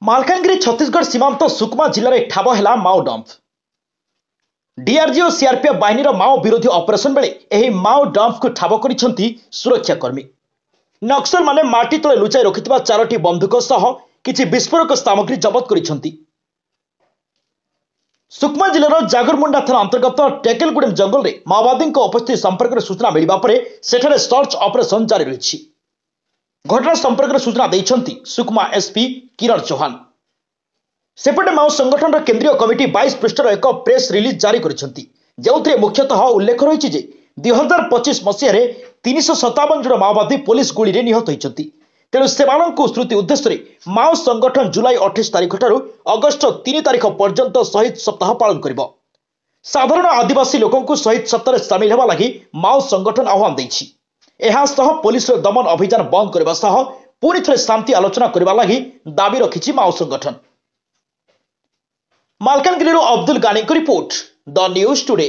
मालकानगिरी छत्तीसगढ़ सीमांत सुकमा जिले में ठाब है माओ डंप। डीआरजी और सीआरपीएफ बाहिनी माओ विरोधी ऑपरेशन बेले यह माओ डंप को ठाब कर सुरक्षाकर्मी। नक्सल माने माटी तले लुचाई रखिथिबा 4टी बंदूक सह किछि विस्फोरक सामग्री जबत करिसेंती। सुकमा जिलार जागरमुंडा थाना अंतर्गत टेकेलगुडेम जंगल में माओवादी उपस्थिति संपर्क में सूचना मिलवा पर सेठारे सर्च ऑपरेशन जारी रही। घटना संपर्क में सूचना देइछंती सुकमा एसपी किरण चौहान। सेपटे माओ संगठन केंद्रीय कमिटी 22 पृष्ठर एक प्रेस रिलीज जारी करिसेंती, जेउथरे मुख्यतः उल्लेख रही जे 2025 मसीह 357 जन माओवादी पुलिस गुली निहत होइछंती। तेणु सेमानंकु स्मृति उद्देश्य माओ संगठन जुलाई 28 तारिख ठारू अगस्ट 3 तारिख पर्यंत शहीद सप्ताह पालन करिबो। साधारण आदिवासी लोकंकु शहीद सप्ताह सामिल हेबा लागि माओ संगठन आह्वान दैछि। एहा सह पुलिस दमन अभियान बंद करबा सह पुनि थरे शांति आलोचना करबा लागि दाबी रखिछि माओ संगठन। मालकानगिरी अब्दुल गानी को रिपोर्ट, द न्यूज टुडे।